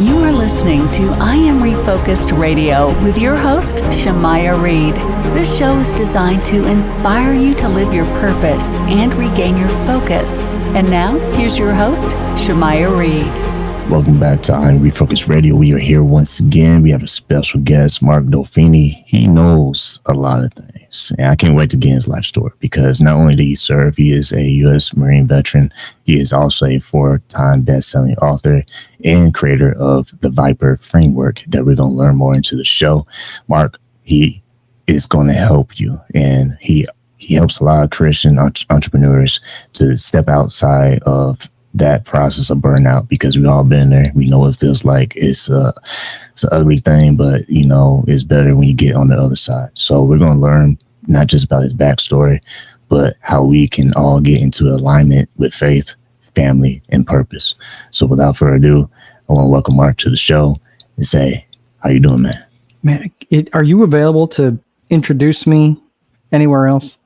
You are listening to I Am Refocused Radio with your host, Shamaya Reed. This show is designed to inspire you to live your purpose and regain your focus. And now, here's your host, Shamaya Reed. Welcome back to I Am Refocused Radio. We are here once again. We have a special guest, Mark Dolfini. He knows a lot of things, and I can't wait to get his life story because not only did he serve, he is a U.S. Marine veteran. He is also a 4-time best-selling author and creator of the V.I.P.E.R framework that we're going to learn more into the show. Mark, he is going to help you, and he helps a lot of Christian entrepreneurs to step outside of that process of burnout, because we've all been there. We know what it feels like. It's an ugly thing, but it's better when you get on the other side. So we're going to learn not just about his backstory, but how we can all get into alignment with faith, family, and purpose. So without further ado, I want to welcome Mark to the show and say, how you doing, man? Man, are you available to introduce me anywhere else?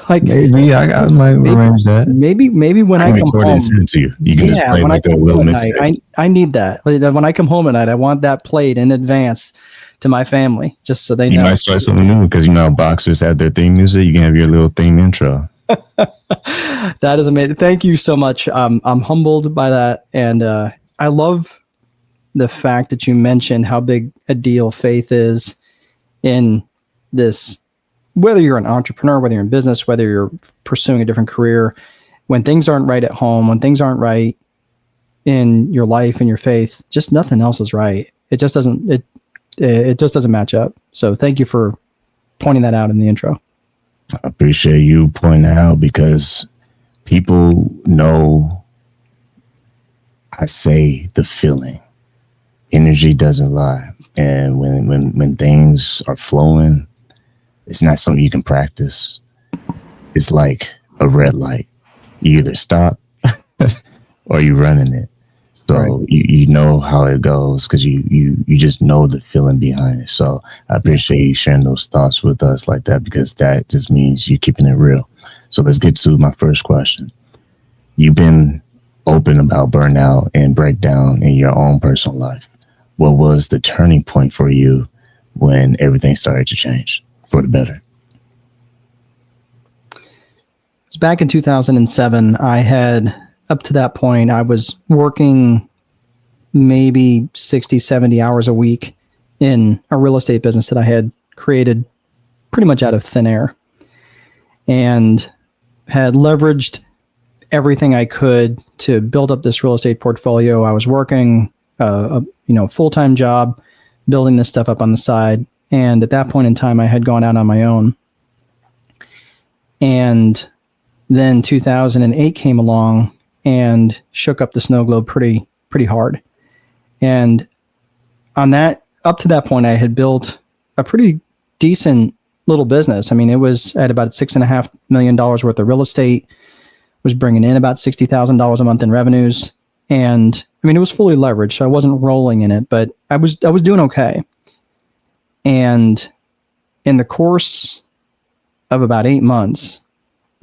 Maybe I might arrange that. Maybe when I come home, to you. You can just play when like I a come little home at mixtape. night, I need that. When I come home at night, I want that played in advance to my family, just so they know. You might start something new because boxers have their theme music. You can have your little theme intro. That is amazing. Thank you so much. I'm humbled by that, and I love the fact that you mentioned how big a deal faith is in this. Whether you're an entrepreneur, whether you're in business, whether you're pursuing a different career, when things aren't right at home, when things aren't right in your life and your faith, just nothing else is right. It just doesn't. It just doesn't match up. So thank you for pointing that out in the intro. I appreciate you pointing that out because people know I say the feeling. Energy doesn't lie, and when things are flowing, it's not something you can practice. It's like a red light. You either stop or you running it. So right. you know how it goes because you just know the feeling behind it. So I appreciate you sharing those thoughts with us like that, because that just means you're keeping it real. So let's get to my first question. You've been open about burnout and breakdown in your own personal life. What was the turning point for you when everything started to change for the better? It was back in 2007. I had, up to that point, I was working maybe 60, 70 hours a week in a real estate business that I had created pretty much out of thin air, and had leveraged everything I could to build up this real estate portfolio. I was working a full-time job, building this stuff up on the side. And at that point in time, I had gone out on my own. And then 2008 came along and shook up the snow globe pretty hard. And on that, up to that point, I had built a pretty decent little business. I mean, it was at about $6.5 million worth of real estate, was bringing in about $60,000 a month in revenues. And I mean, it was fully leveraged, so I wasn't rolling in it, but I was doing okay. And in the course of about 8 months,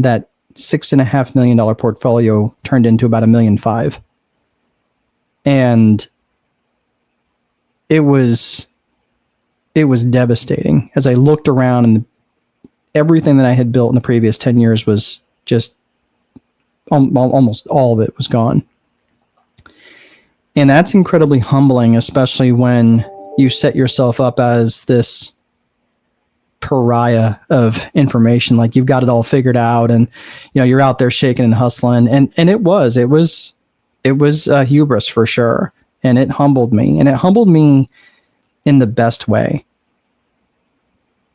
that $6.5 million portfolio turned into about $1.5 million. And it was devastating. As I looked around, and everything that I had built in the previous 10 years was just almost all of it was gone. And that's incredibly humbling, especially when you set yourself up as this pariah of information, like you've got it all figured out, and you're out there shaking and hustling, and it was hubris for sure, and it humbled me in the best way,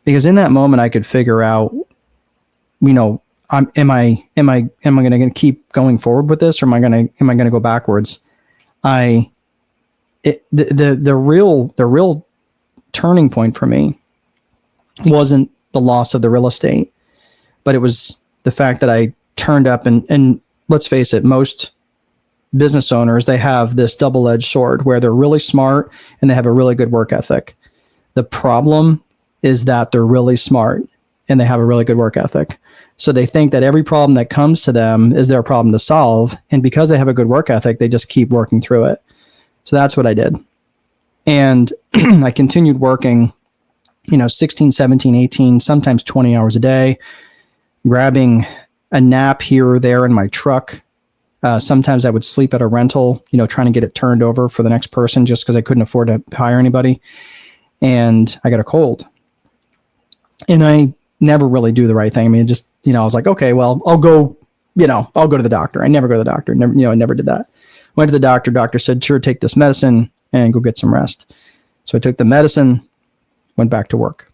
because in that moment I could figure out, am I going to keep going forward with this, or am I going to go backwards? The real turning point for me wasn't the loss of the real estate, but it was the fact that I turned up and let's face it, most business owners, they have this double-edged sword where they're really smart and they have a really good work ethic. The problem is that they're really smart and they have a really good work ethic. So they think that every problem that comes to them is their problem to solve. And because they have a good work ethic, they just keep working through it. So that's what I did. And I continued working, 16, 17, 18, sometimes 20 hours a day, grabbing a nap here or there in my truck. Sometimes I would sleep at a rental, trying to get it turned over for the next person just because I couldn't afford to hire anybody. And I got a cold. And I never really do the right thing. I mean, just, I was like, okay, well, I'll go to the doctor. I never go to the doctor. Never, I never did that. Went to the doctor. Doctor said, sure, take this medicine and go get some rest. So I took the medicine, went back to work.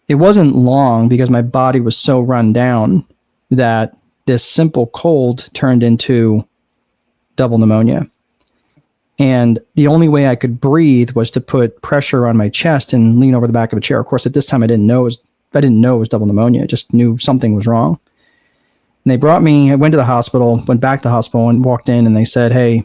It wasn't long because my body was so run down that this simple cold turned into double pneumonia. And the only way I could breathe was to put pressure on my chest and lean over the back of a chair. Of course, at this time, I didn't know it was double pneumonia. I just knew something was wrong. And they brought me, I went to the hospital, went back to the hospital and walked in and they said, hey,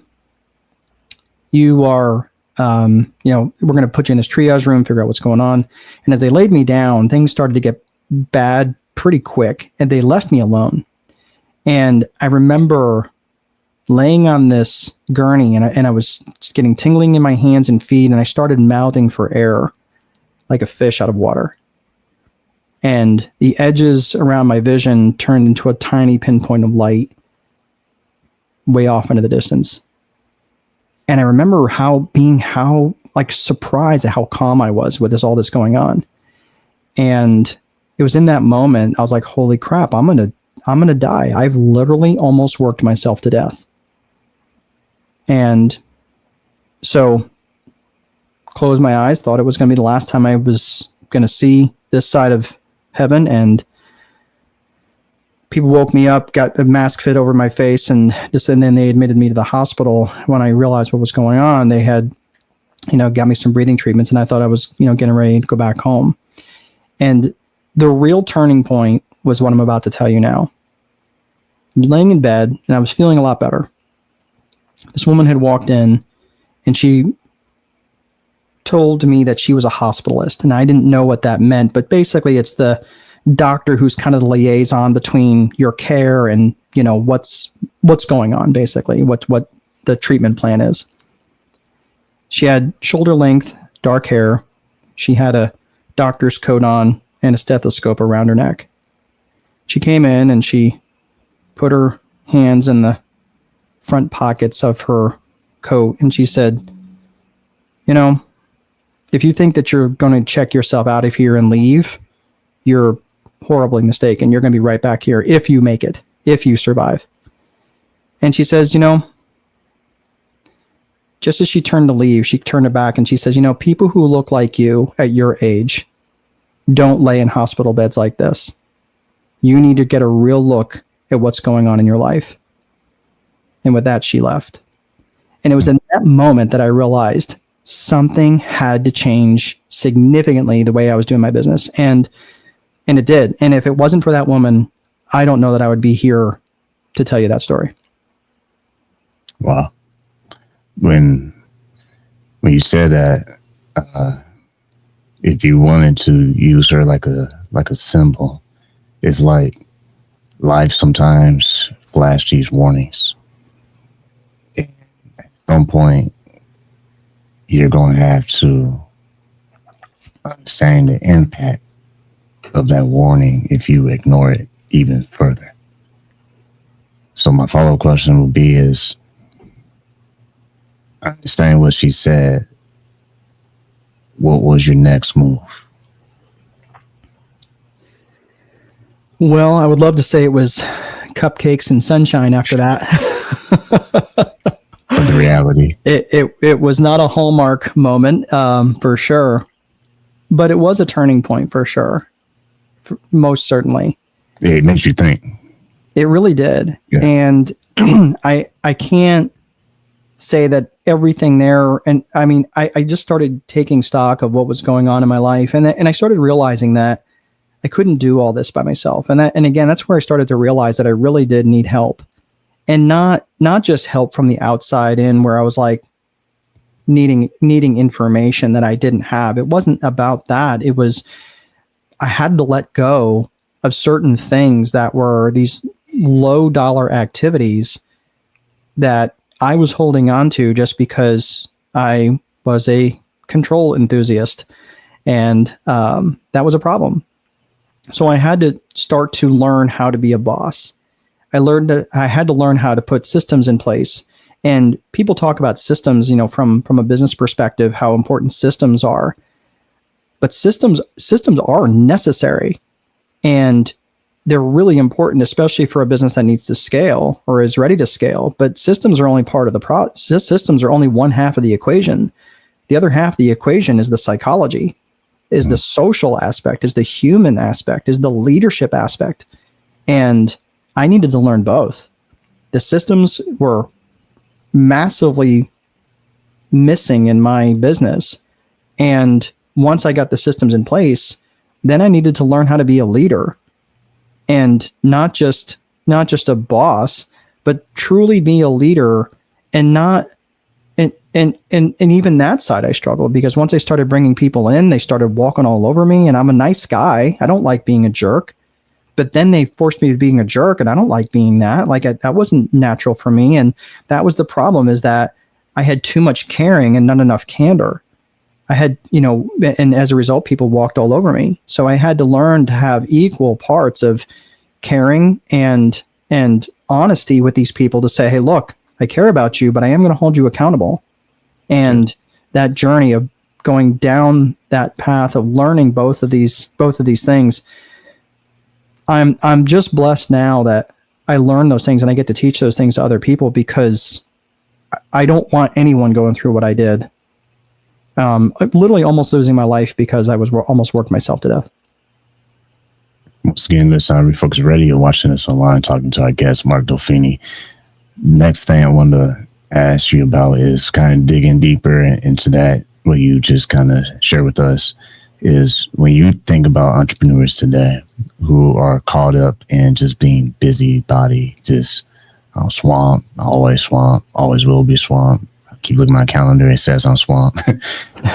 you are, we're going to put you in this triage room, figure out what's going on. And as they laid me down, things started to get bad pretty quick and they left me alone. And I remember laying on this gurney and I was getting tingling in my hands and feet and I started mouthing for air like a fish out of water. And the edges around my vision turned into a tiny pinpoint of light way off into the distance. And I remember how surprised at how calm I was with all this going on. And it was in that moment, I was like, holy crap, I'm going to die. I've literally almost worked myself to death. And so closed my eyes, thought it was going to be the last time I was going to see this side of heaven. And people woke me up, got a mask fit over my face, and then they admitted me to the hospital. When I realized what was going on, they had, got me some breathing treatments, and I thought I was, getting ready to go back home. And the real turning point was what I'm about to tell you now. I was laying in bed, and I was feeling a lot better. This woman had walked in, and she told me that she was a hospitalist, and I didn't know what that meant, but basically it's the doctor who's kind of the liaison between your care and what's going on, basically what the treatment plan is. She had shoulder length dark hair. She had a doctor's coat on and a stethoscope around her neck. She came in and she put her hands in the front pockets of her coat and she said, if you think that you're going to check yourself out of here and leave, you're horribly mistaken. You're going to be right back here if you make it, if you survive. And she says, just as she turned to leave, she turned her back and she says, people who look like you at your age don't lay in hospital beds like this. You need to get a real look at what's going on in your life. And with that, she left. And it was in that moment that I realized something had to change significantly the way I was doing my business. And it did. And if it wasn't for that woman, I don't know that I would be here to tell you that story. Wow. When you said that, if you wanted to use her like a symbol, it's like life sometimes flash these warnings. At some point, you're going to have to understand the impact of that warning if you ignore it even further. So my follow-up question would be is, I understand what she said. What was your next move? Well, I would love to say it was cupcakes and sunshine after that. But the reality, it was not a Hallmark moment, for sure, but it was a turning point for sure, most certainly. it makes you think. It really did. Yeah. And I can't say that everything there. And I mean, I just started taking stock of what was going on in my life. And I started realizing that I couldn't do all this by myself. And again, that's where I started to realize that I really did need help, and not just help from the outside in, where I was like needing information that I didn't have. It wasn't about that. It was, I had to let go of certain things that were these low dollar activities that I was holding on to just because I was a control enthusiast, and that was a problem. So I had to start to learn how to be a boss. I had to learn how to put systems in place. And people talk about systems, from a business perspective, how important systems are. But systems are necessary, and they're really important, especially for a business that needs to scale or is ready to scale. But systems are only part of the process. Systems are only one half of the equation. The other half of the equation is the psychology, is the social aspect, is the human aspect, is the leadership aspect. And I needed to learn both. The systems were massively missing in my business. And once I got the systems in place, then I needed to learn how to be a leader, and not just a boss, but truly be a leader. And not and even that side I struggled, because once I started bringing people in, they started walking all over me, and I'm a nice guy. I don't like being a jerk. But then they forced me to being a jerk, and I don't like being that. That wasn't natural for me. And that was the problem, is that I had too much caring and not enough candor. I had, and as a result, people walked all over me. So I had to learn to have equal parts of caring and honesty with these people, to say, hey, look, I care about you, but I am going to hold you accountable. And that journey of going down that path of learning both of these things, I'm just blessed now that I learned those things and I get to teach those things to other people, because I don't want anyone going through what I did. Literally almost losing my life because I was almost worked myself to death. Once again, this on Refocused Radio, watching us online, talking to our guest, Mark Dolfini. Next thing I want to ask you about is kind of digging deeper into that, what you just kind of share with us, is when you think about entrepreneurs today who are caught up in just being busybody, just swamp, always will be swamp. I keep looking at my calendar, it says I'm swamp.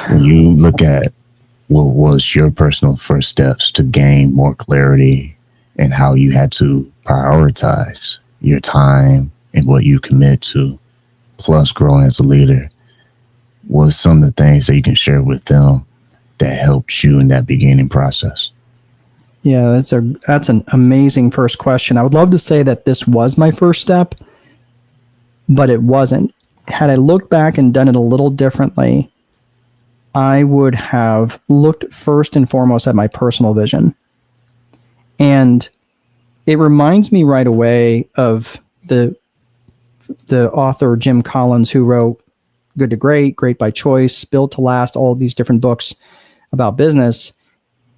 When you look at what was your personal first steps to gain more clarity and how you had to prioritize your time and what you commit to, plus growing as a leader, what are some of the things that you can share with them that helped you in that beginning process? Yeah, that's an amazing first question. I would love to say that this was my first step, but it wasn't. Had I looked back and done it a little differently, I would have looked first and foremost at my personal vision. And it reminds me right away of the author Jim Collins, who wrote Good to Great, Great by Choice, Built to Last, all of these different books about business.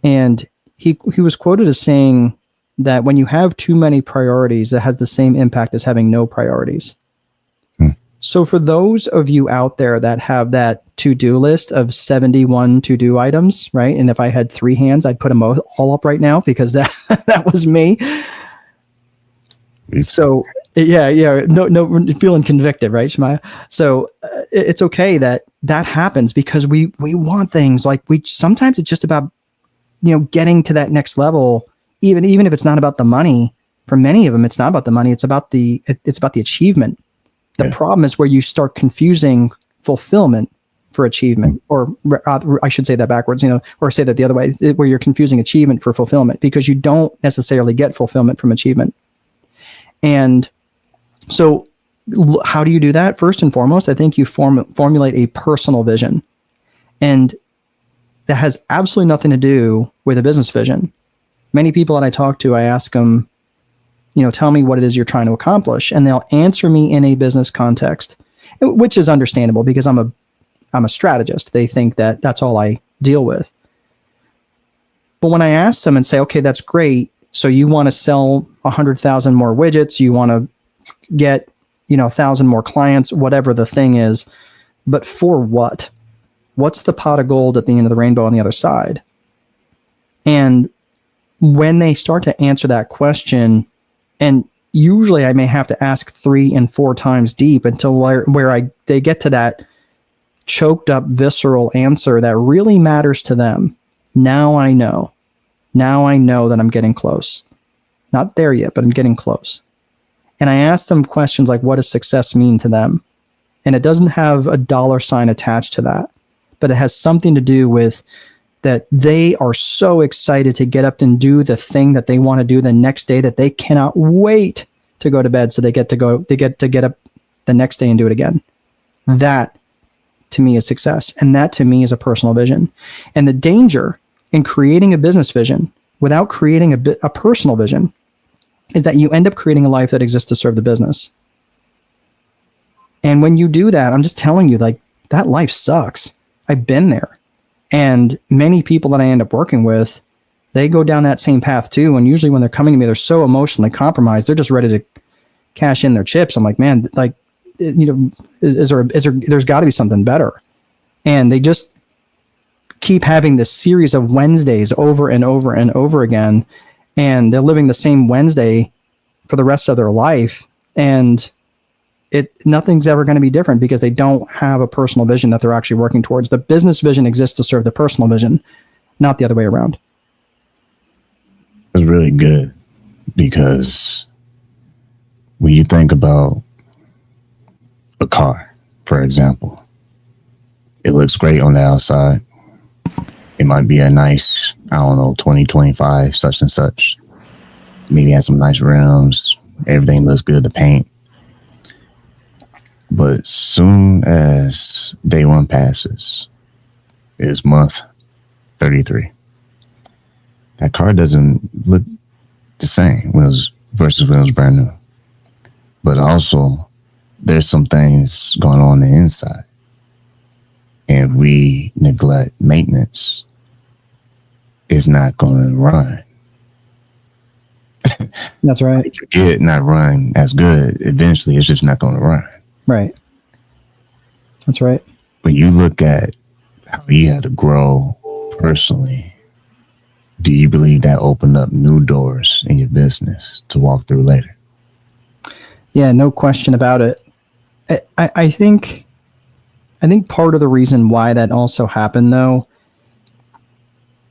And he was quoted as saying that when you have too many priorities, it has the same impact as having no priorities. So for those of you out there that have that to-do list of 71 to-do items, right? And if I had 3 hands, I'd put them all up right now, because that was me. So yeah, no, feeling convicted, right, Shemaiah? So it's okay that happens, because we want things, like sometimes it's just about, getting to that next level, even if it's not about the money. For many of them, it's not about the money. It's about the achievement. The problem is where you start confusing fulfillment for achievement, or I should say that backwards, or say that the other way, where you're confusing achievement for fulfillment, because you don't necessarily get fulfillment from achievement. And so how do you do that? First and foremost, I think you formulate a personal vision, and that has absolutely nothing to do with a business vision. Many people that I talk to, I ask them, tell me what it is you're trying to accomplish. And they'll answer me in a business context, which is understandable, because I'm a strategist. They think that that's all I deal with. But when I ask them and say, okay, that's great. So you want to sell 100,000 more widgets, you want to get, 1,000 more clients, whatever the thing is, but for what? What's the pot of gold at the end of the rainbow on the other side? And when they start to answer that question, and usually I may have to ask 3 and 4 times deep until where they get to that choked up, visceral answer that really matters to them. Now I know that I'm getting close. Not there yet, but I'm getting close. And I ask them questions like, what does success mean to them? And it doesn't have a dollar sign attached to that, but it has something to do with that they are so excited to get up and do the thing that they want to do the next day that they cannot wait to go to bed. So they get to get up the next day and do it again. That to me is success. And that to me is a personal vision. And the danger in creating a business vision without creating a personal vision is that you end up creating a life that exists to serve the business. And when you do that, I'm just telling you, like, that life sucks. I've been there. And many people that I end up working with, they go down that same path too. And usually when they're coming to me, they're so emotionally compromised. They're just ready to cash in their chips. I'm like, man, like, there's got to be something better. And they just keep having this series of Wednesdays over and over and over again. And they're living the same Wednesday for the rest of their life. And nothing's ever going to be different because they don't have a personal vision that they're actually working towards. The business vision exists to serve the personal vision, not the other way around. It's really good because when you think about a car, for example, it looks great on the outside. It might be a nice, 2025, such and such. Maybe has some nice rims. Everything looks good, the paint. But soon as day one passes, is month 33. That car doesn't look the same versus when it was brand new. But also, there's some things going on the inside. And we neglect maintenance, it's not going to run. That's right. Forget not run as good. Eventually, it's just not going to run. Right. That's right. When you look at how you had to grow personally, do you believe that opened up new doors in your business to walk through later? Yeah, no question about it. I think part of the reason why that also happened, though,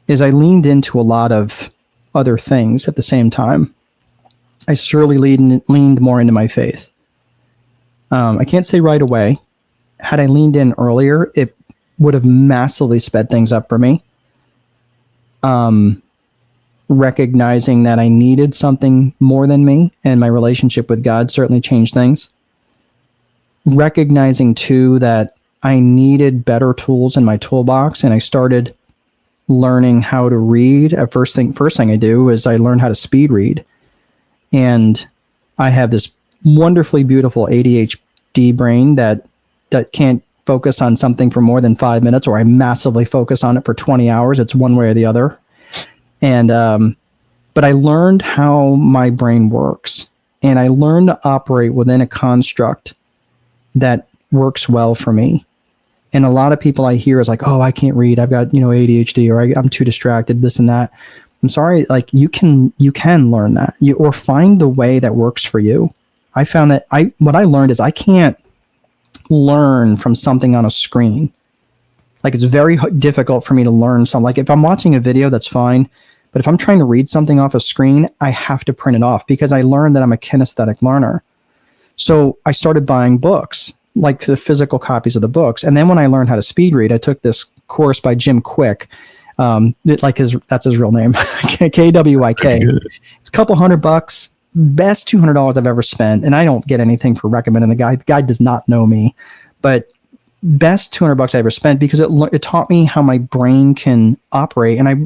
is I leaned into a lot of other things at the same time. I surely leaned more into my faith. I can't say right away. Had I leaned in earlier, it would have massively sped things up for me. Recognizing that I needed something more than me, and my relationship with God certainly changed things. Recognizing too that I needed better tools in my toolbox, and I started learning how to read. First thing I do is I learned how to speed read, and I have this wonderfully beautiful ADHD brain that can't focus on something for more than 5 minutes, or I massively focus on it for 20 hours. It's one way or the other. And but I learned how my brain works, and I learned to operate within a construct that works well for me. And a lot of people I hear is like, oh, I can't read. I've got, ADHD, or I'm too distracted, this and that. I'm sorry. Like you can learn that, or find the way that works for you. I found that what I learned is I can't learn from something on a screen. Like it's very difficult for me to learn something. Like if I'm watching a video, that's fine. But if I'm trying to read something off a screen, I have to print it off because I learned that I'm a kinesthetic learner. So I started buying books, like the physical copies of the books. And then when I learned how to speed read, I took this course by Jim Quick. That's his real name, K-W-I-K. It's a couple $100, best $200 I've ever spent. And I don't get anything for recommending the guy. The guy does not know me, but best $200 I ever spent because it taught me how my brain can operate. And I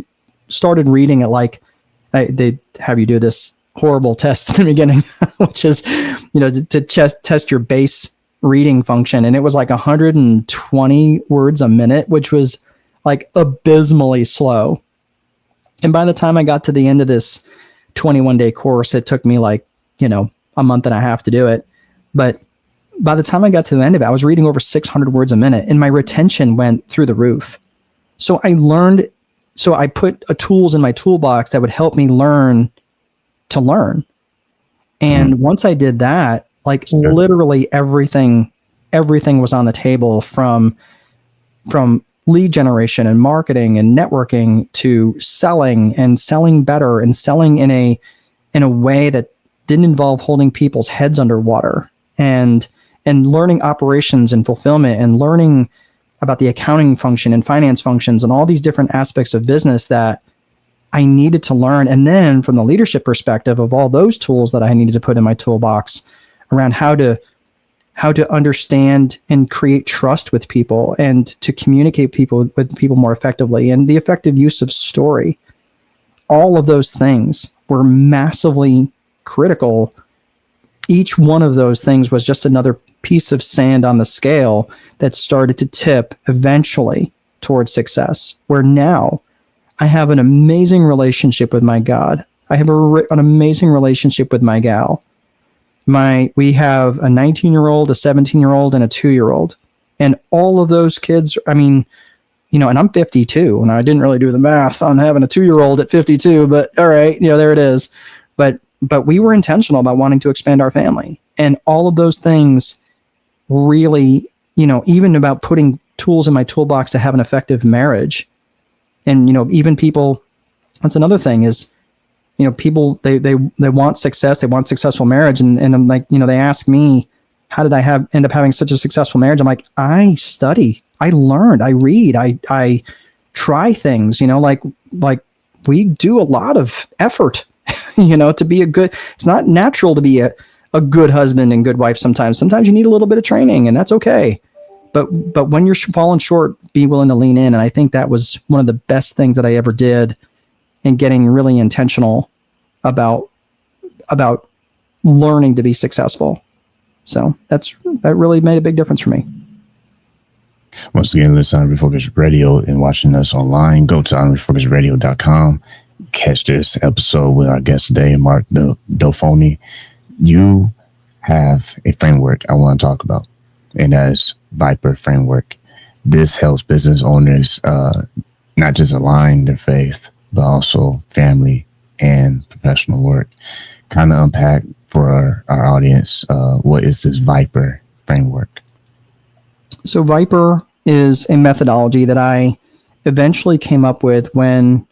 started reading it like they have you do this horrible test in the beginning, which is, to test your base reading function. And it was like 120 words a minute, which was like abysmally slow. And by the time I got to the end of this 21-day course, it took me like, a month and a half to do it. But by the time I got to the end of it, I was reading over 600 words a minute and my retention went through the roof. So I put tools in my toolbox that would help me learn to learn. And once I did that, literally everything was on the table from lead generation and marketing and networking to selling better and selling in a way that didn't involve holding people's heads underwater and and learning operations and fulfillment and learning about the accounting function and finance functions and all these different aspects of business that I needed to learn. And then from the leadership perspective of all those tools that I needed to put in my toolbox around how to understand and create trust with people and to communicate with people more effectively, and the effective use of story. All of those things were massively critical. Each one of those things was just another piece of sand on the scale that started to tip eventually towards success, where now I have an amazing relationship with my God. I have an amazing relationship with my gal. We have a 19-year-old, a 17-year-old, and a 2-year-old. And all of those kids, I mean, and I'm 52, and I didn't really do the math on having a 2-year-old at 52, but all right, there it is. But we were intentional about wanting to expand our family. And all of those things really, even about putting tools in my toolbox to have an effective marriage. And, even people, that's another thing is, people, they want success, they want successful marriage. And I'm like, they ask me, how did I end up having such a successful marriage? I'm like, I study, I learned, I read, I try things, like we do a lot of effort, to be it's not natural to be a good husband and good wife. Sometimes you need a little bit of training, and that's okay. But when you're falling short, be willing to lean in. And I think that was one of the best things that I ever did in getting really intentional about learning to be successful. So that really made a big difference for me. Once again, listen to Refocused Radio and watching us online. Go to refocusedradio.com. Catch this episode with our guest today, Mark Dolfini. You have a framework I want to talk about, and that is V.I.P.E.R framework. This helps business owners not just align their faith, but also family and professional work. Kind of unpack for our audience, what is this V.I.P.E.R framework? So V.I.P.E.R is a methodology that I eventually came up with when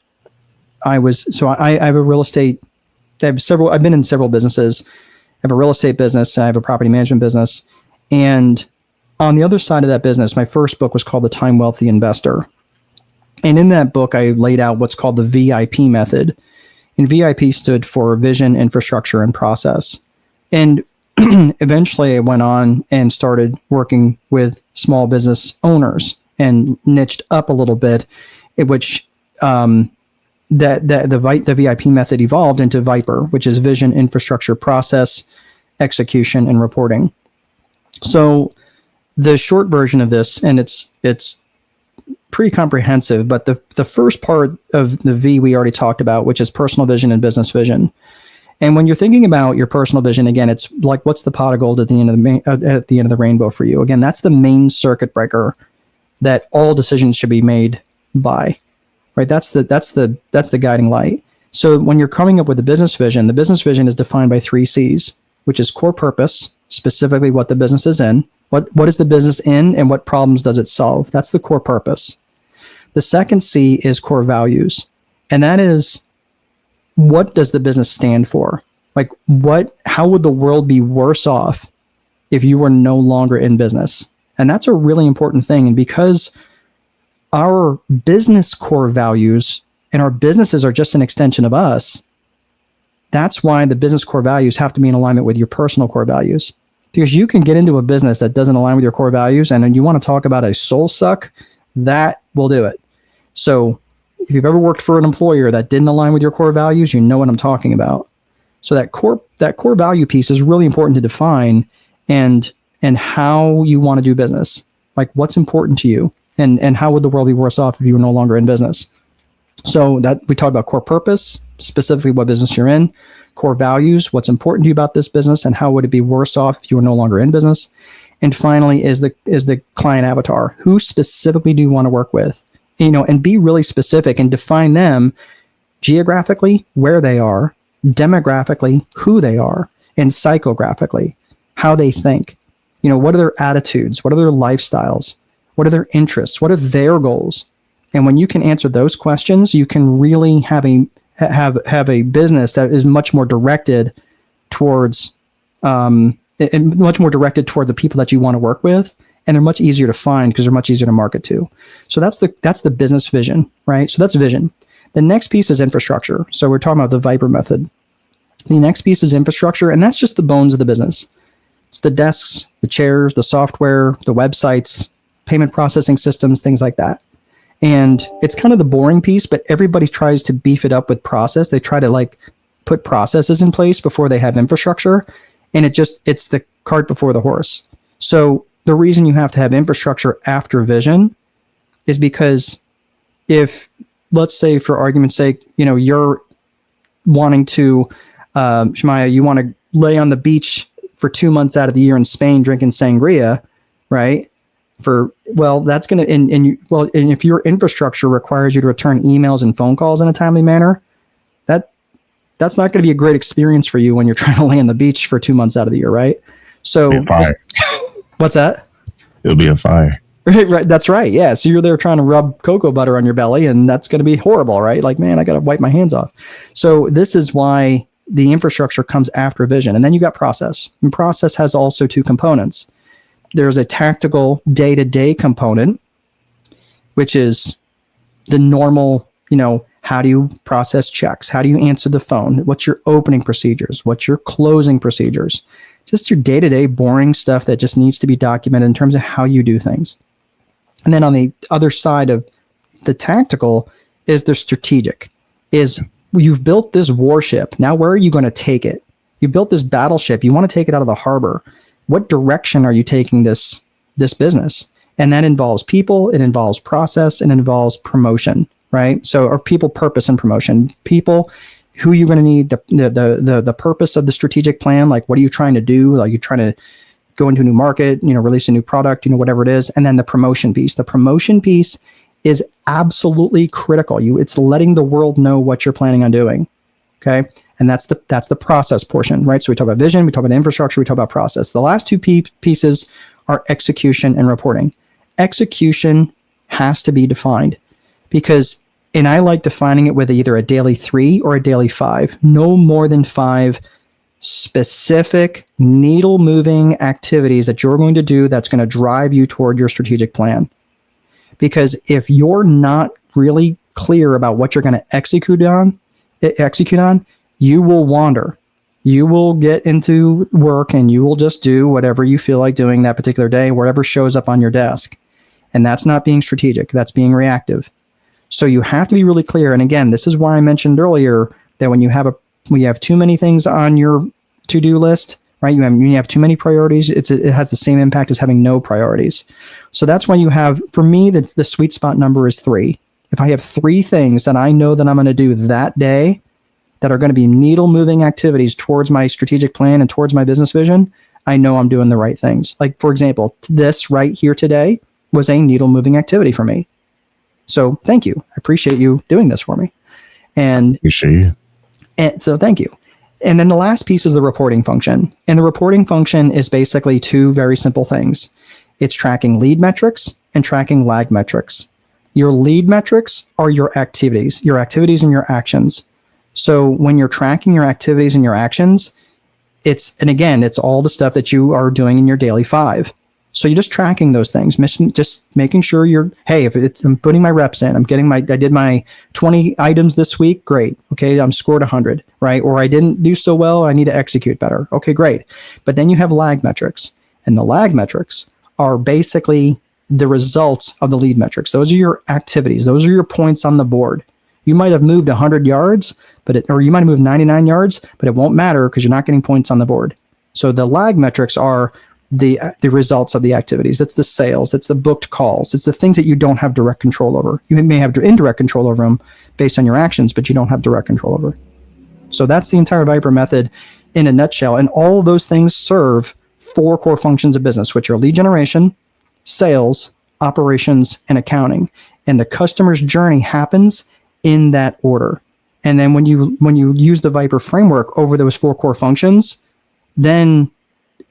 I have a real estate, I've been in several businesses. I have a real estate business, I have a property management business. And on the other side of that business, my first book was called The Time Wealthy Investor. And in that book, I laid out what's called the V.I.P. method. And V.I.P. stood for vision, infrastructure, and process. And eventually I went on and started working with small business owners and niched up a little bit, in which the V.I.P. method evolved into V.I.P.E.R, which is vision, infrastructure, process, execution, and reporting. So the short version of this, and it's pretty comprehensive, but the first part of the V we already talked about, which is personal vision and business vision. And when you're thinking about your personal vision, again, it's like, what's the pot of gold at the end of the rainbow for you? Again, that's the main circuit breaker that all decisions should be made by, right? That's the guiding light. So when you're coming up with the business vision is defined by 3 C's, which is core purpose, specifically what the business is in. What is the business in and what problems does it solve? That's the core purpose. The second C is core values. And that is, what does the business stand for? Like, how would the world be worse off if you were no longer in business? And that's a really important thing. And because our business core values and our businesses are just an extension of us, that's why the business core values have to be in alignment with your personal core values. Because you can get into a business that doesn't align with your core values, and then you want to talk about a soul suck, that will do it. So if you've ever worked for an employer that didn't align with your core values, you know what I'm talking about. So that core value piece is really important to define, and how you want to do business. Like, what's important to you, and how would the world be worse off if you were no longer in business? So that we talked about core purpose, specifically what business you're in, core values, what's important to you about this business, and how would it be worse off if you were no longer in business. And finally is the client avatar. Who specifically do you want to work with? And be really specific and define them geographically, where they are, demographically, who they are, and psychographically, how they think. What are their attitudes? What are their lifestyles? What are their interests? What are their goals? And when you can answer those questions, you can really have a business that is much more directed towards and much more directed toward the people that you want to work with. And they're much easier to find because they're much easier to market to. So that's the business vision, right? So that's vision. The next piece is infrastructure. So we're talking about the V.I.P.E.R method. The next piece is infrastructure, and that's just the bones of the business. It's the desks, the chairs, the software, the websites, payment processing systems, things like that. And it's kind of the boring piece, but everybody tries to beef it up with process. They try to like put processes in place before they have infrastructure, and it's the cart before the horse. So the reason you have to have infrastructure after vision is because if, let's say for argument's sake, you're wanting to, Shemaya, you want to lay on the beach for 2 months out of the year in Spain drinking sangria, right? That's going to, and if your infrastructure requires you to return emails and phone calls in a timely manner, that's not going to be a great experience for you when you're trying to lay on the beach for 2 months out of the year, right? So, what's that? It'll be a fire. Right, that's right. Yeah. So you're there trying to rub cocoa butter on your belly, and that's going to be horrible, right? Like, man, I got to wipe my hands off. So this is why the infrastructure comes after vision. And then you got process. And process has also two components. There's a tactical day-to-day component, which is the normal, how do you process checks? How do you answer the phone? What's your opening procedures? What's your closing procedures? Just your day-to-day boring stuff that just needs to be documented in terms of how you do things. And then on the other side of the tactical is the strategic, is you've built this warship. Now, where are you going to take it? You built this battleship. You want to take it out of the harbor. What direction are you taking this business? And that involves people, it involves process, it involves promotion, right? So, or people, purpose, and promotion. People, who you're going to need, the purpose of the strategic plan, like what are you trying to do? Like you're trying to go into a new market, release a new product, whatever it is. And then the promotion piece. The promotion piece is absolutely critical. It's letting the world know what you're planning on doing. Okay. And that's the process portion, right? So we talk about vision, we talk about infrastructure, we talk about process. The last two pieces are execution and reporting. Execution has to be defined because, and I like defining it with either a daily 3 or a daily 5, no more than 5 specific needle moving activities that you're going to do that's going to drive you toward your strategic plan. Because if you're not really clear about what you're going to execute on, you will wander. You will get into work and you will just do whatever you feel like doing that particular day, whatever shows up on your desk. And that's not being strategic. That's being reactive. So you have to be really clear. And again, this is why I mentioned earlier that when you have too many things on your to-do list, right? You have too many priorities. It has the same impact as having no priorities. So that's why you have, for me, the sweet spot number is 3. If I have 3 things that I know that I'm going to do that day that are going to be needle moving activities towards my strategic plan and towards my business vision, I know I'm doing the right things. Like, for example, this right here today was a needle moving activity for me. So thank you. I appreciate you doing this for me. And appreciate you. And so thank you. And then the last piece is the reporting function. And the reporting function is basically 2 very simple things. It's tracking lead metrics and tracking lag metrics. Your lead metrics are your activities and your actions. So when you're tracking your activities and your actions, it's all the stuff that you are doing in your daily 5. So you're just tracking those things, just making sure I'm putting my reps in, I did my 20 items this week. Great. Okay. I'm scored 100, right? Or I didn't do so well. I need to execute better. Okay, great. But then you have lag metrics, and the lag metrics are basically the results of the lead metrics. Those are your activities. Those are your points on the board. You might have moved 100 yards, or you might have moved 99 yards, but it won't matter because you're not getting points on the board. So the lag metrics are the results of the activities. It's the sales. It's the booked calls. It's the things that you don't have direct control over. You may have indirect control over them based on your actions, but you don't have direct control over. So that's the entire V.I.P.E.R method in a nutshell. And all of those things serve 4 core functions of business, which are lead generation, sales, operations, and accounting. And the customer's journey happens in that order. And then when you use the V.I.P.E.R framework over those 4 core functions, then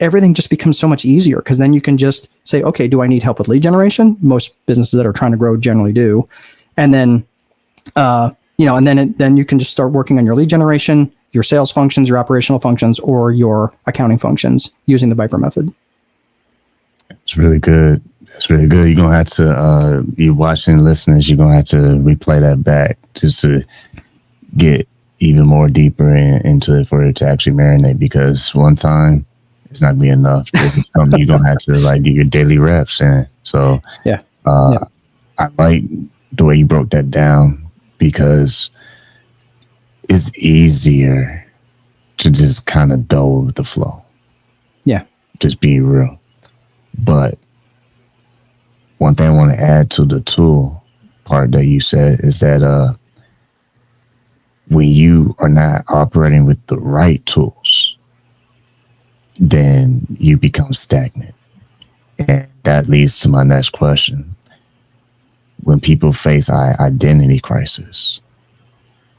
everything just becomes so much easier, because then you can just say, okay, do I need help with lead generation? Most businesses that are trying to grow generally do. And then, then you can just start working on your lead generation, your sales functions, your operational functions, or your accounting functions using the V.I.P.E.R method. It's really good. It's really good. You're going to have to, you watching listeners, you're going to have to replay that back just to get even more deeper into it for it to actually marinate, because one time it's not going to be enough. This is something you're going to have to like do your daily reps in. So I like the way you broke that down, because it's easier to just kind of go with the flow. Yeah. Just be real. But one thing I want to add to the tool part that you said is that when you are not operating with the right tools, then you become stagnant. And that leads to my next question. When people face identity crisis,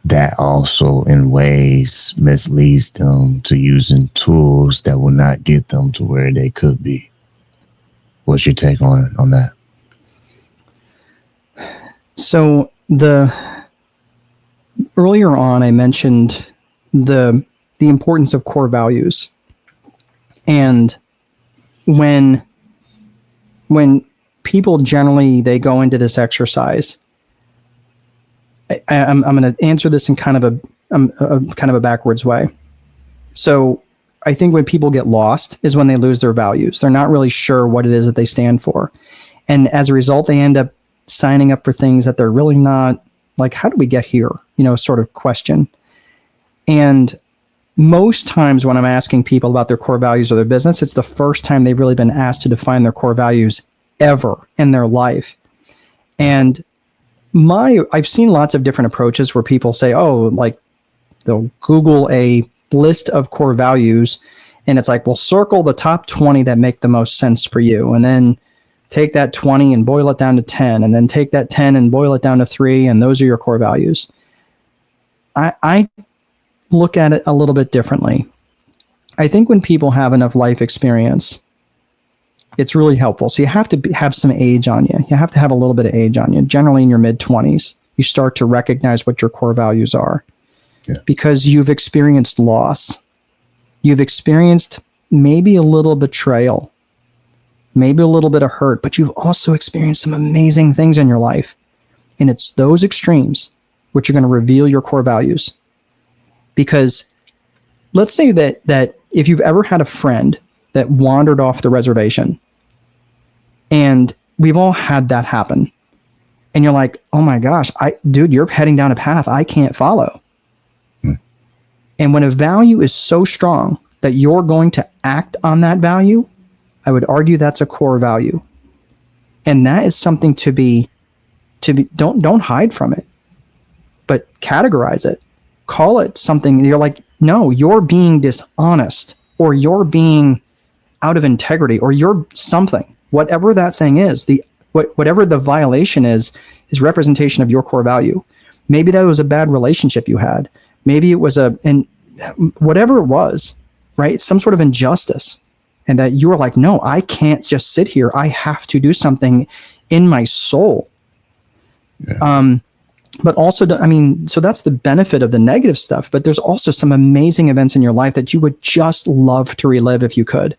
that also in ways misleads them to using tools that will not get them to where they could be. What's your take on that? So earlier on, I mentioned the importance of core values. And when people generally, they go into this exercise, I'm going to answer this in kind of a backwards way. So I think when people get lost is when they lose their values. They're not really sure what it is that they stand for. And as a result, they end up signing up for things that they're really not, like, how do we get here? Sort of question. And most times when I'm asking people about their core values of their business, it's the first time they've really been asked to define their core values ever in their life. And I've seen lots of different approaches where people say, like they'll Google a list of core values and it's like, well, circle the top 20 that make the most sense for you. And then take that 20 and boil it down to 10, and then take that 10 and boil it down to 3. And those are your core values. I look at it a little bit differently. I think when people have enough life experience, it's really helpful. So you have to have some age on you. You have to have a little bit of age on you. Generally in your mid-20s, you start to recognize what your core values are, because you've experienced loss. You've experienced maybe a little betrayal, maybe a little bit of hurt, but you've also experienced some amazing things in your life. And it's those extremes which are going to reveal your core values. Because let's say that if you've ever had a friend that wandered off the reservation, and we've all had that happen, and you're like, oh my gosh, dude, you're heading down a path I can't follow. And when a value is so strong that you're going to act on that value, I would argue that's a core value. And that is something to be don't hide from it, but categorize it. Call it something. You're like, no, you're being dishonest, or you're being out of integrity, or you're something. Whatever that thing is, whatever the violation is representation of your core value. Maybe that was a bad relationship you had. Maybe it was whatever it was, right? Some sort of injustice. And that you were like, no, I can't just sit here. I have to do something in my soul. Yeah. But also, so that's the benefit of the negative stuff. But there's also some amazing events in your life that you would just love to relive if you could.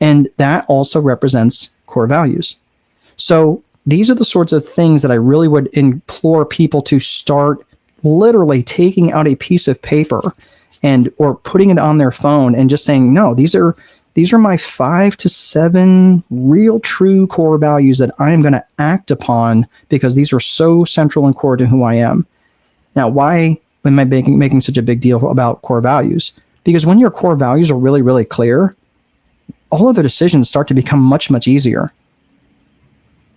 And that also represents core values. So these are the sorts of things that I really would implore people to start literally taking out a piece of paper or putting it on their phone and just saying, no, these are my 5 to 7 real true core values that I am going to act upon, because these are so central and core to who I am. Now, why am I making such a big deal about core values? Because when your core values are really, really clear, all other decisions start to become much, much easier.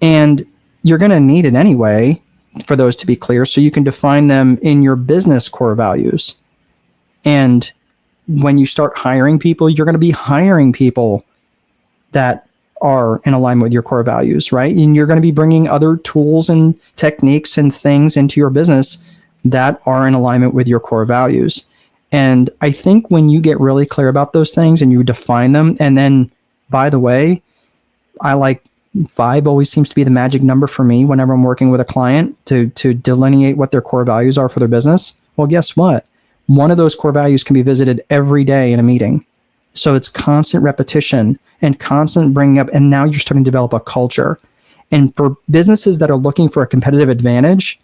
And you're going to need it anyway for those to be clear, so you can define them in your business core values. And when you start hiring people, you're going to be hiring people that are in alignment with your core values, right? And you're going to be bringing other tools and techniques and things into your business that are in alignment with your core values. And I think when you get really clear about those things and you define them, and then, by the way, I like 5 always seems to be the magic number for me whenever I'm working with a client to delineate what their core values are for their business. Well, guess what? one of those core values can be visited every day in a meeting. So it's constant repetition and constant bringing up, and now you're starting to develop a culture. And for businesses that are looking for a competitive advantage,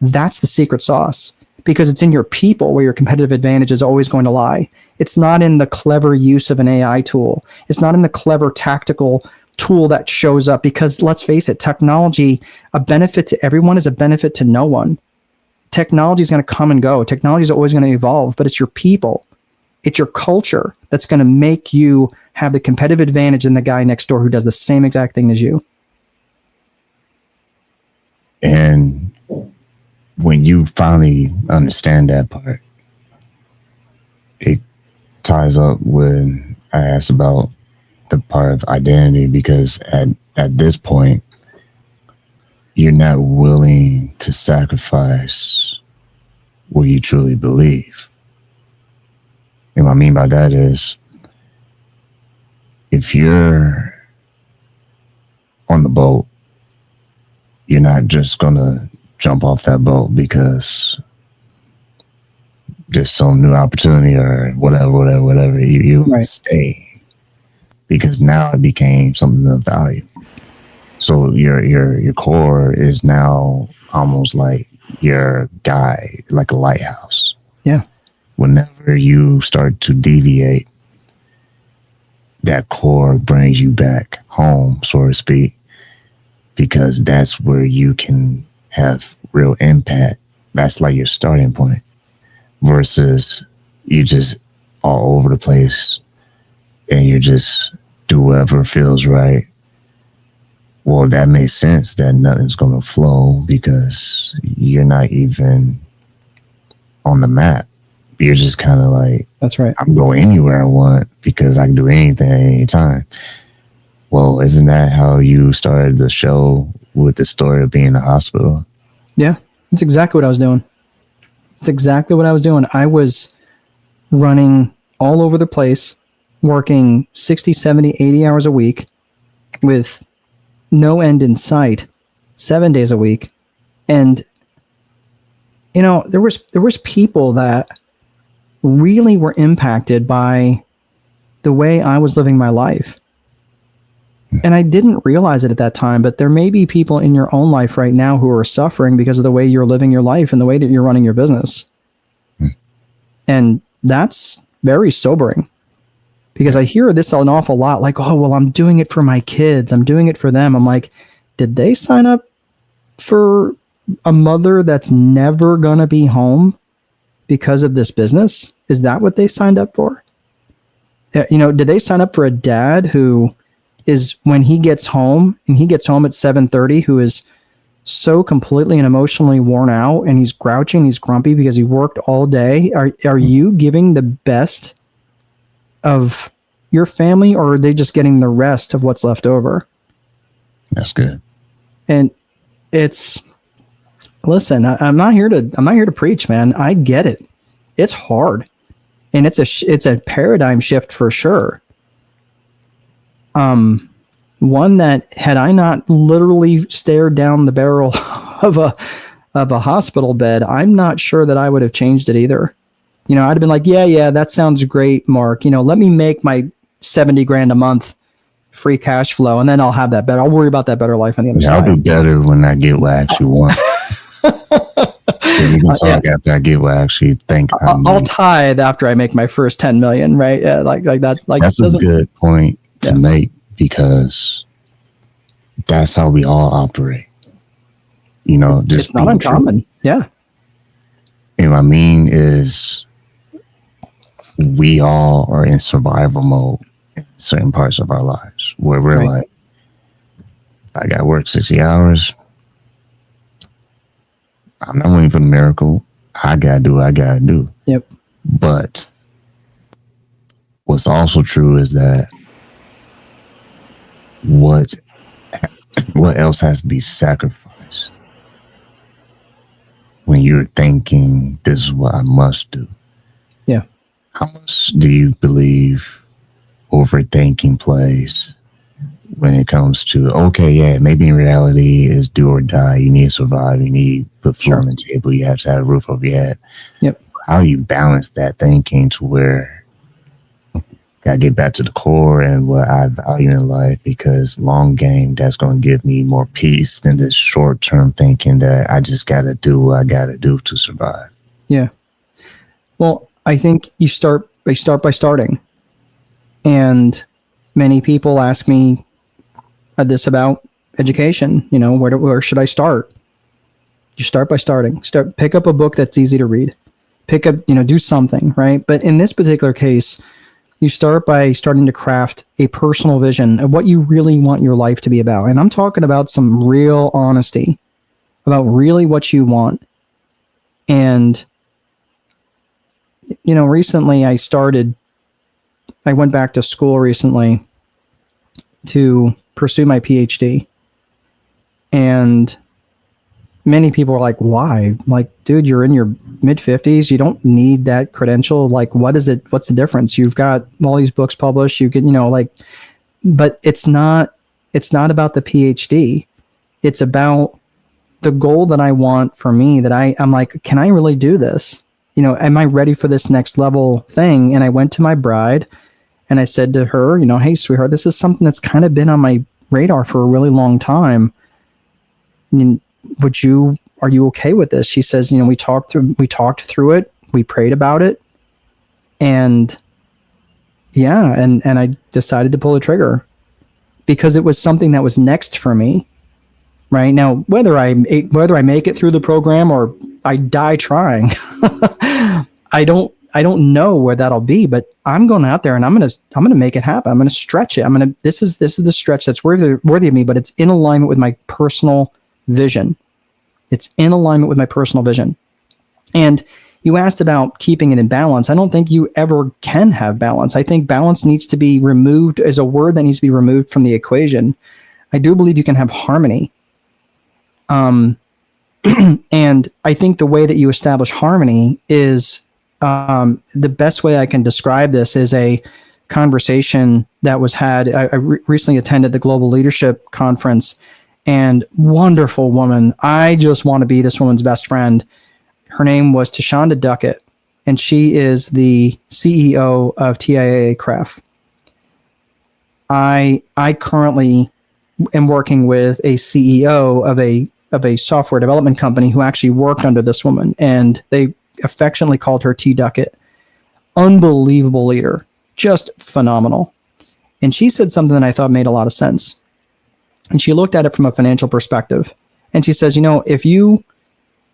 that's the secret sauce, because it's in your people where your competitive advantage is always going to lie. It's not in the clever use of an AI tool. It's not in the clever tactical tool that shows up, because let's face it, technology, a benefit to everyone is a benefit to no one. Technology is going to come and go. Technology is always going to evolve, but it's your people. It's your culture that's going to make you have the competitive advantage in the guy next door who does the same exact thing as you. And when you finally understand that part, it ties up when I asked about the part of identity, because at this point, you're not willing to sacrifice what you truly believe. And what I mean by that is, if you're on the boat, you're not just going to jump off that boat because there's some new opportunity or whatever. You Right. stay, because now it became something of value. So your core is now almost like your guide, like a lighthouse. Yeah. Whenever you start to deviate, that core brings you back home, so to speak, because that's where you can have real impact. That's like your starting point, versus you just all over the place and you just do whatever feels right. Well, that makes sense that nothing's going to flow, because you're not even on the map. You're just kind of like, That's right. I can go anywhere I want because I can do anything at any time. Well, isn't that how you started the show with the story of being in the hospital? Yeah, that's exactly what I was doing. It's exactly what I was doing. I was running all over the place, working 60, 70, 80 hours a week with no end in sight, 7 days a week. And, you know, there was people that really were impacted by the way I was living my life. And I didn't realize it at that time, but there may be people in your own life right now who are suffering because of the way you're living your life and the way that you're running your business. And that's very sobering, because I hear this an awful lot, like, oh, well, I'm doing it for my kids. I'm doing it for them. I'm like, did they sign up for a mother that's never going to be home because of this business? Is that what they signed up for? You know, did they sign up for a dad who is, when he gets home and he gets home at 7:30, who is so completely and emotionally worn out, and he's grouchy and he's grumpy because he worked all day? Are you giving the best of your family, or are they just getting the rest of what's left over? That's good. And it's, listen, I'm not here to preach, man. I get it. It's hard, and it's a paradigm shift for sure. One that, had I not literally stared down the barrel of a hospital bed, I'm not sure that I would have changed it either. You know, I'd have been like, yeah, that sounds great, Mark. You know, let me make my 70 grand a month free cash flow, and then I'll have that better. I'll worry about that better life on the other side. I'll do better when I get what I actually want. We can talk after I get what I actually think. I'll tithe after I make my first 10 million, right? Yeah, like that. Like, that's a good point to make, because that's how we all operate. You know, it's not uncommon. Yeah. And what I mean is, we all are in survival mode in certain parts of our lives, where we're like, I got to work 60 hours. I'm not waiting for the miracle. I got to do what I got to do. Yep. But what's also true is that what else has to be sacrificed when you're thinking, this is what I must do? Yeah. How much do you believe overthinking plays when it comes to, okay, yeah, maybe in reality is do or die. You need to survive. You need to put food on the table. You have to have a roof over your head. Yep. how you balance that thinking to where gotta get back to the core and what I value in life, because long game, that's going to give me more peace than this short term thinking that I just got to do what I got to do to survive. Yeah. Well, I think you start by starting. And many people ask me this about education. You know, where should I start? You start by starting. Pick up a book that's easy to read. Pick up, do something, right? But in this particular case, you start by starting to craft a personal vision of what you really want your life to be about. And I'm talking about some real honesty about really what you want. And, recently I went back to school recently to pursue my PhD. And many people are like, why? Like, dude, you're in your mid-50s. You don't need that credential. Like, what is it? What's the difference? You've got all these books published. You can, but it's not about the PhD. It's about the goal that I want for me, that I'm like, can I really do this? Am I ready for this next level thing? And I went to my bride and I said to her, hey, sweetheart, this is something that's kind of been on my radar for a really long time. Are you okay with this? She says, we talked through it. We prayed about it. And yeah, and I decided to pull the trigger because it was something that was next for me. Right now, whether I make it through the program or I die trying, I don't know where that'll be, but I'm going out there and I'm gonna make it happen. I'm gonna stretch it. This is the stretch that's worthy of me, but it's in alignment with my personal vision. It's in alignment with my personal vision. And you asked about keeping it in balance. I don't think you ever can have balance. I think balance needs to be removed as a word that needs to be removed from the equation. I do believe you can have harmony. And I think the way that you establish harmony is, the best way I can describe this is a conversation that was had. I recently attended the Global Leadership Conference, and wonderful woman. I just want to be this woman's best friend. Her name was Tashonda Duckett, and she is the CEO of TIAA-CREF. I currently am working with a CEO of a software development company who actually worked under this woman, and they affectionately called her T. Duckett. Unbelievable leader, just phenomenal. And she said something that I thought made a lot of sense. And she looked at it from a financial perspective. And she says, if you're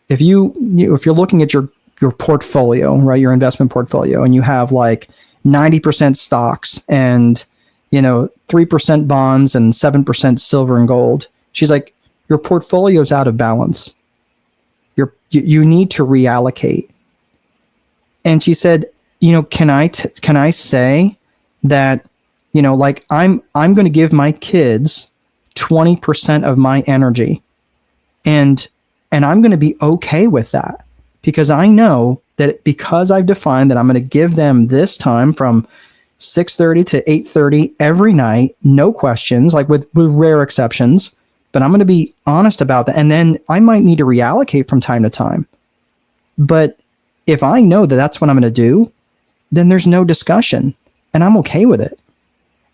looking at your portfolio, right, your investment portfolio, and you have like 90% stocks and 3% bonds and 7% silver and gold, she's like, your portfolio's out of balance. You need to reallocate. And she said, can I say that, like I'm going to give my kids 20% of my energy, and I'm going to be okay with that, because I know that because I've defined that I'm going to give them this time from 6:30 to 8:30 every night, no questions, like with rare exceptions, but I'm going to be honest about that. And then I might need to reallocate from time to time. But if I know that that's what I'm going to do, then there's no discussion and I'm okay with it.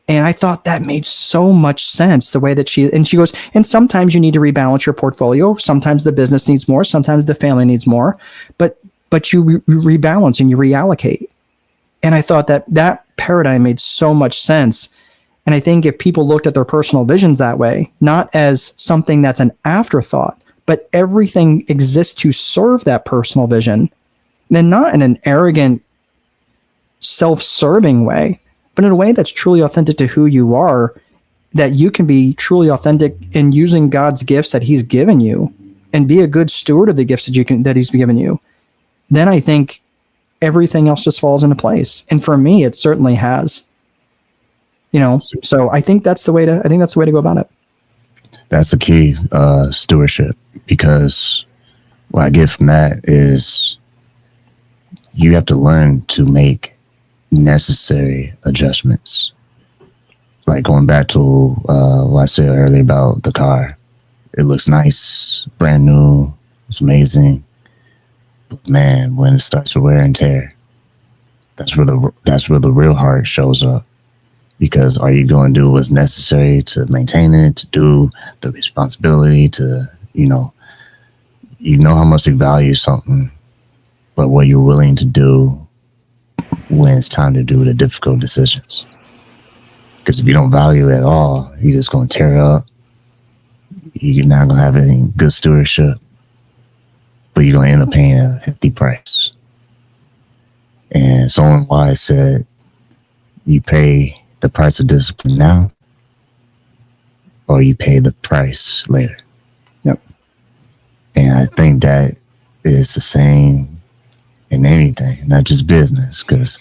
And I thought that made so much sense, the way that she goes, and sometimes you need to rebalance your portfolio. Sometimes the business needs more. Sometimes the family needs more, but you rebalance and you reallocate. And I thought that paradigm made so much sense. And I think if people looked at their personal visions that way, not as something that's an afterthought, but everything exists to serve that personal vision, then not in an arrogant, self-serving way, but in a way that's truly authentic to who you are, that you can be truly authentic in using God's gifts that he's given you and be a good steward of the gifts that he's given you, then I think everything else just falls into place. And for me, it certainly has. So I think that's the way to go about it. That's the key, stewardship, because what I get from that is you have to learn to make necessary adjustments. Like going back to what I said earlier about the car. It looks nice, brand new, it's amazing. But man, when it starts to wear and tear, that's where the real heart shows up. Because are you going to do what's necessary to maintain it, to do the responsibility, to, you know how much you value something, but what you're willing to do when it's time to do the difficult decisions. Because if you don't value it at all, you're just going to tear up. You're not going to have any good stewardship, but you're going to end up paying a hefty price. And someone wise said, you pay the price of discipline now, or you pay the price later. Yep. And I think that is the same in anything, not just business. Because,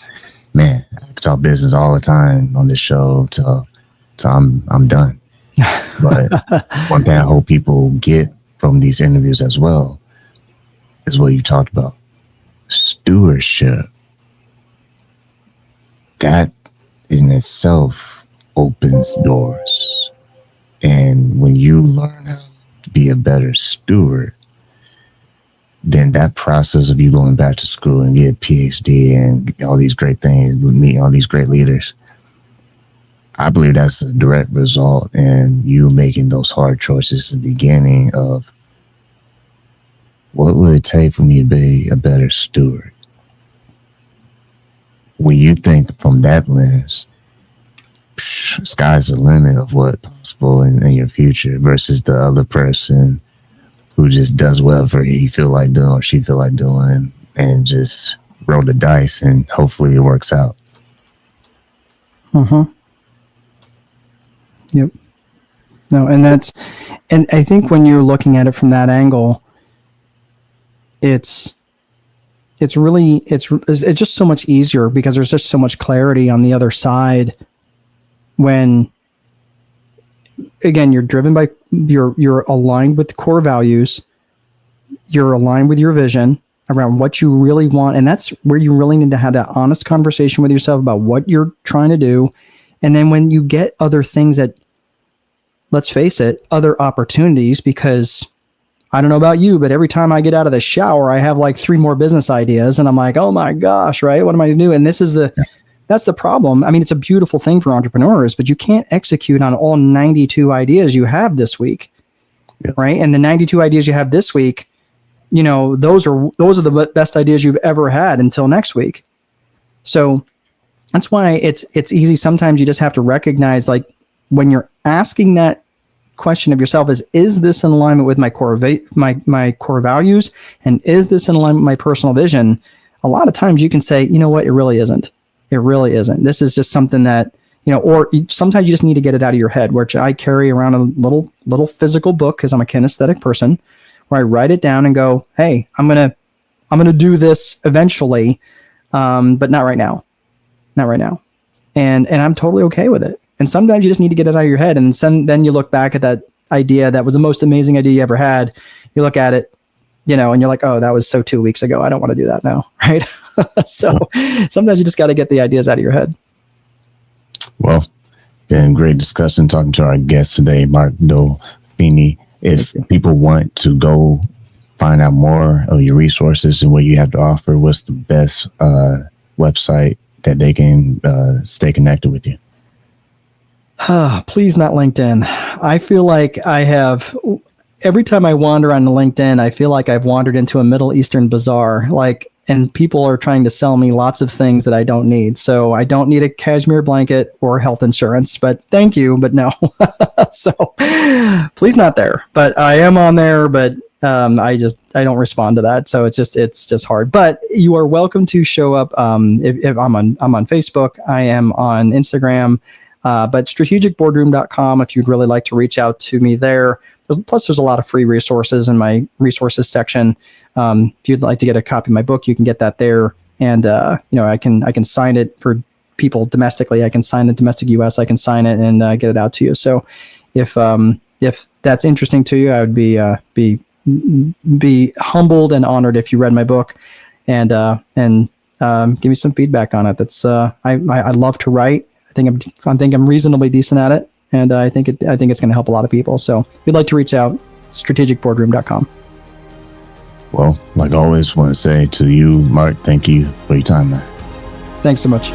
man, I can talk business all the time on this show till I'm done. But one thing I hope people get from these interviews as well is what you talked about, stewardship. That in itself opens doors. And when you learn how to be a better steward, then that process of you going back to school and get a PhD and all these great things, meeting all these great leaders, I believe that's a direct result in you making those hard choices at the beginning of what would it take for me to be a better steward. When you think from that lens, sky's the limit of what's possible in your future versus the other person who just does whatever he feel like doing or she feel like doing and just roll the dice and hopefully it works out. Yep. No, and I think when you're looking at it from that angle, it's just so much easier because there's just so much clarity on the other side when, again, you're driven by, you're aligned with core values, you're aligned with your vision around what you really want, and that's where you really need to have that honest conversation with yourself about what you're trying to do. And then when you get other things that, let's face it, other opportunities, because I don't know about you, but every time I get out of the shower, I have like 3 more business ideas and I'm like, oh my gosh, right? What am I going to do? And that's the problem. I mean, it's a beautiful thing for entrepreneurs, but you can't execute on all 92 ideas you have this week, right? And the 92 ideas you have this week, those are the best ideas you've ever had until next week. So that's why it's easy. Sometimes you just have to recognize, like, when you're asking that question of yourself, is this in alignment with my core my core values, and is this in alignment with my personal vision? A lot of times you can say, you know what, it really isn't. It really isn't. This is just something that, or sometimes you just need to get it out of your head, which I carry around a little physical book because I'm a kinesthetic person, where I write it down and go, hey, I'm gonna do this eventually, but not right now. Not right now. And I'm totally okay with it. And sometimes you just need to get it out of your head. And then you look back at that idea that was the most amazing idea you ever had. You look at it, and you're like, oh, that was so 2 weeks ago. I don't want to do that now. Right. So sometimes you just got to get the ideas out of your head. Well, been great discussion talking to our guest today, Mark Dolfini. If people want to go find out more of your resources and what you have to offer, what's the best website that they can stay connected with you? Please not LinkedIn. I feel like every time I wander on LinkedIn, I feel like I've wandered into a Middle Eastern bazaar, and people are trying to sell me lots of things that I don't need. So I don't need a cashmere blanket or health insurance, but thank you, but no. So please not there, but I am on there, but I don't respond to that. So it's just hard, but you are welcome to show up. If I'm on Facebook, I am on Instagram, but strategicboardroom.com, if you'd really like to reach out to me there. Plus, there's a lot of free resources in my resources section. If you'd like to get a copy of my book, you can get that there. And I can sign it for people domestically. I can sign the domestic US. I can sign it and get it out to you. So if that's interesting to you, I would be humbled and honored if you read my book and give me some feedback on it. That's I love to write. I think I'm reasonably decent at it, and I think it's going to help a lot of people. So if you'd like to reach out, strategicboardroom.com. Well, like always, want to say to you, Mark, thank you for your time, man. Thanks so much.